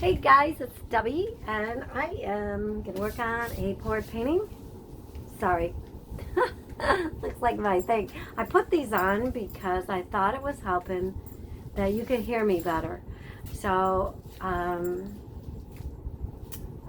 Hey guys, it's Debbie, and I am going to work on a poured painting. Sorry. Looks like my thing. I put these on because I thought it was helping that you could hear me better. So,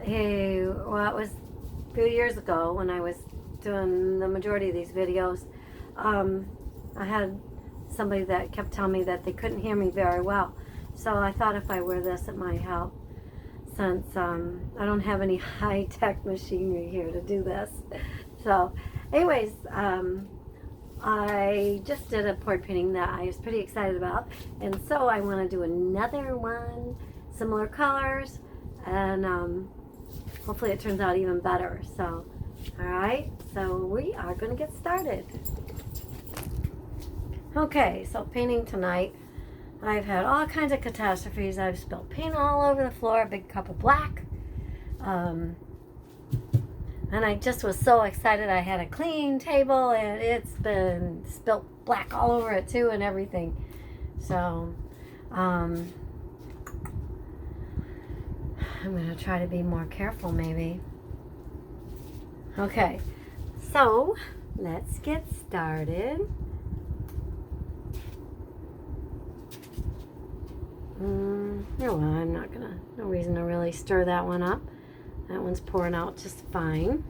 hey, well, it was a few years ago when I was doing the majority of these videos. I had somebody that kept telling me that they couldn't hear me very well. So I thought if I wear this, it might help. Since I don't have any high-tech machinery here to do this. So anyways, I just did a poured painting that I was pretty excited about, and so I want to do another one, similar colors, and hopefully it turns out even better. So alright, so we are going to get started. Okay, so painting tonight. I've had all kinds of catastrophes. I've spilled paint all over the floor, a big cup of black. And I just was so excited. I had a clean table and it's been spilled black all over it too and everything. So, I'm going to try to be more careful maybe. Okay, so let's get started. Oh, well, I'm not gonna, no reason to really stir that one up. That one's pouring out just fine.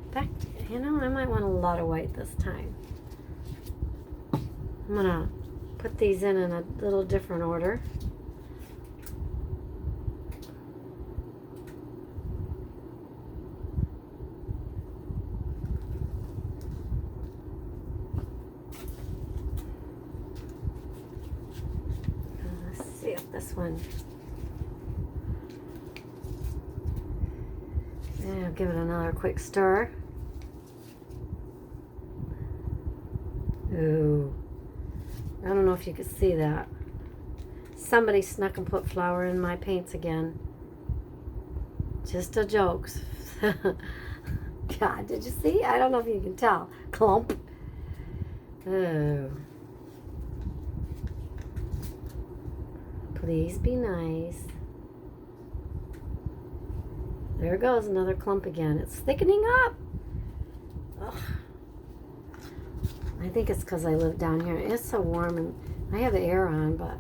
In fact, you know, I might want a lot of white this time. I'm gonna put these in a little different order. See if this one, yeah, I'll give it another quick stir. Ooh, I don't know if you could see that. Somebody snuck and put flour in my paints again. Just a joke. God, did you see? I don't know if you can tell. Clump. Oh. Please be nice. There goes another clump again. It's thickening up. Ugh. I think it's because I live down here. It's so warm and I have the air on, but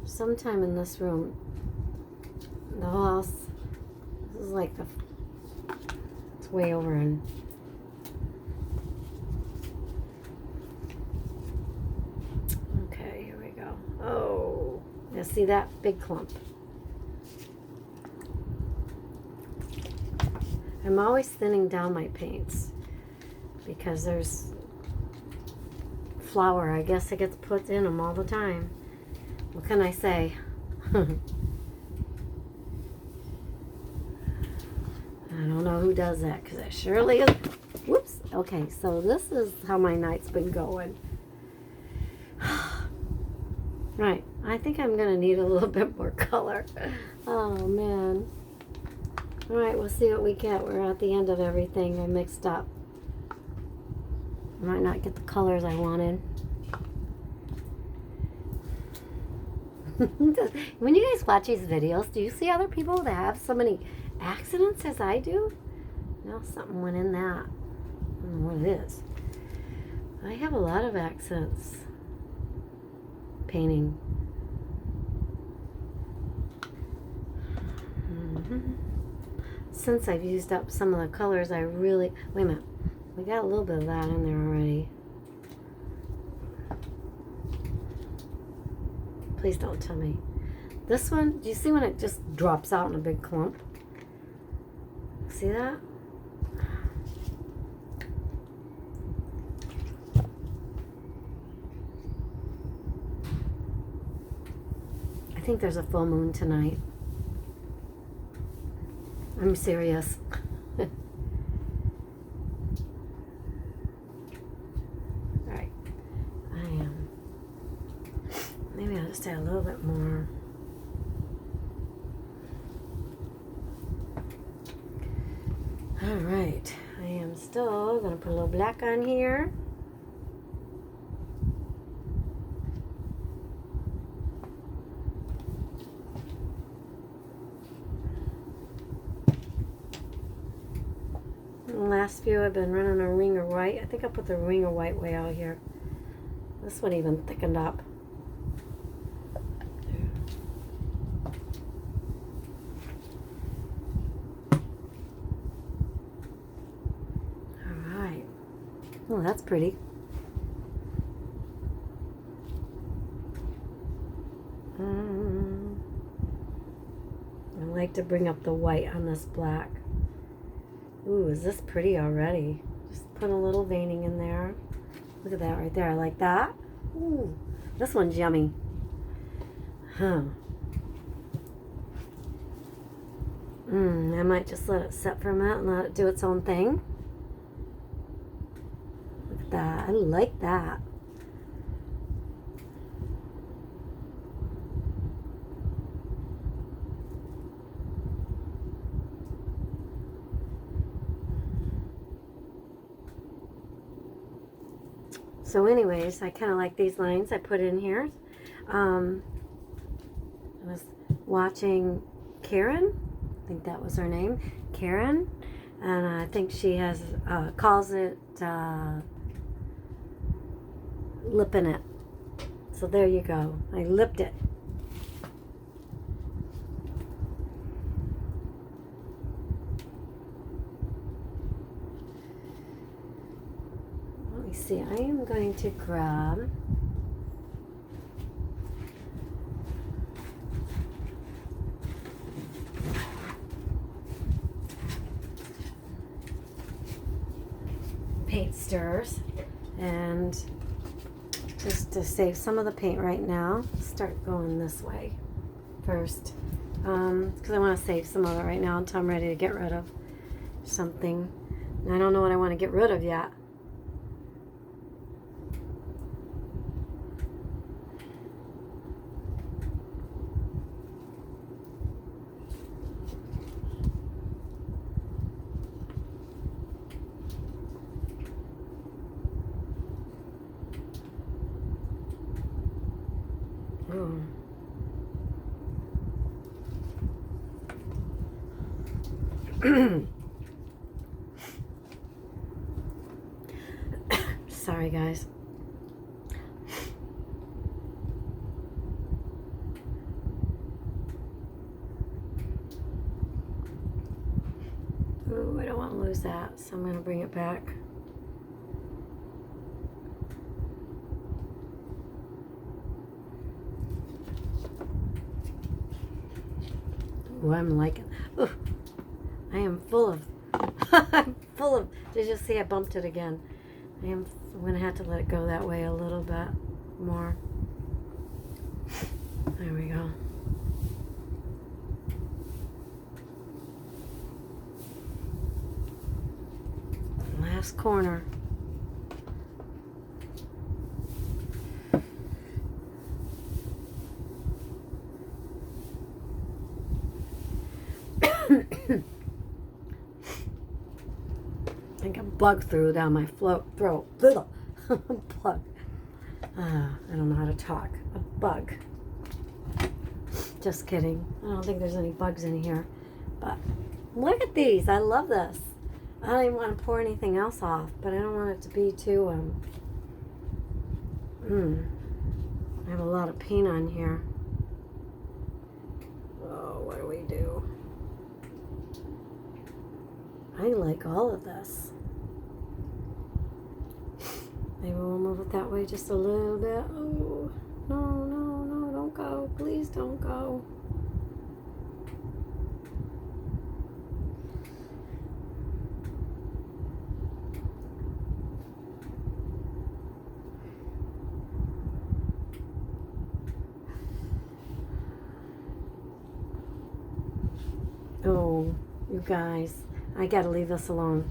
sometime in this room, the whole house, this is like it's way over in. Okay, here we go. Oh. Now see that big clump? I'm always thinning down my paints because there's flour, I guess, it gets put in them all the time. What can I say? I don't know who does that because it surely is. Whoops. Okay, so this is how my night's been going. Right, I think I'm going to need a little bit more color. Oh, man. All right, we'll see what we get. We're at the end of everything. I mixed up. I might not get the colors I wanted. When you guys watch these videos, do you see other people that have so many accidents as I do? No, something went in that. I don't know what it is. I have a lot of accidents. Painting. Since I've used up some of the colors, I really, wait a minute, we got a little bit of that in there already. Please don't tell me. This one, do you see when it just drops out in a big clump? See that? I think there's a full moon tonight. I'm serious. Alright. I am. Maybe I'll just add a little bit more. Alright. I am still going to put a little black on here. last few I've been running a ring of white. I think I'll put the ring of white way out here. This one even thickened up. Alright. Oh, that's pretty. I like to bring up the white on this black. Ooh, is this pretty already? Just put a little veining in there. Look at that right there. I like that. Ooh, this one's yummy. Huh. I might just let it set for a minute and let it do its own thing. Look at that. I like that. So anyways, I kind of like these lines I put in here. I was watching Karen, I think that was her name, Karen, and I think she has, calls it lipping it. So there you go. I lipped it. Let me see. I am going to grab paint stirrers and just to save some of the paint right now, start going this way first because I want to save some of it right now until I'm ready to get rid of something. And I don't know what I want to get rid of yet. Ooh. Sorry, guys. Ooh, I don't want to lose that, so I'm going to bring it back. Ooh, I'm liking that. Ooh, I am full of, I'm full of, did you see I bumped it again? I'm going to have to let it go that way a little bit more. There we go. Last corner. I think a bug threw down my throat. Little bug. I don't know how to talk. A bug. Just kidding. I don't think there's any bugs in here. But look at these. I love this. I don't even want to pour anything else off, but I don't want it to be too, I have a lot of paint on here. Oh, what do we do? I like all of this. Maybe we'll move it that way just a little bit. Oh, no, no, no, don't go. Please don't go. Oh, you guys, I gotta leave this alone.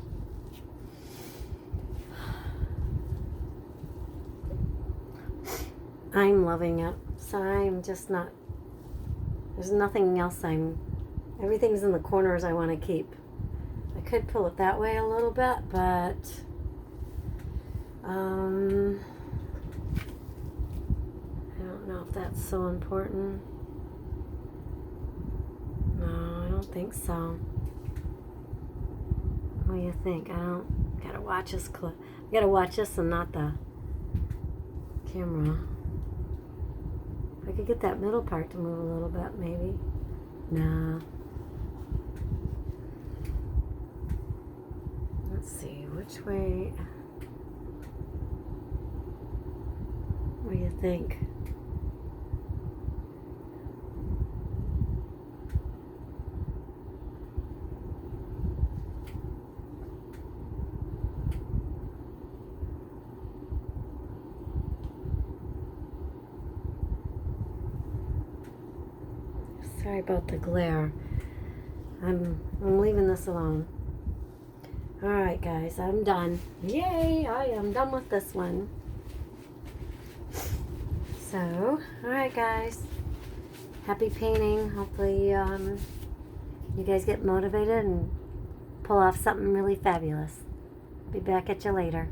I'm loving it. So I'm just not, there's nothing else everything's in the corners I want to keep. I could pull it that way a little bit, but I don't know if that's so important. No, I don't think so. What do you think? Gotta watch this clip. I gotta watch this and not the camera. If I could get that middle part to move a little bit, maybe. Nah. Let's see, which way? What do you think? Sorry about the glare. I'm leaving this alone. Alright guys, I'm done. Yay! I am done with this one. So, alright guys. Happy painting. Hopefully you guys get motivated and pull off something really fabulous. Be back at you later.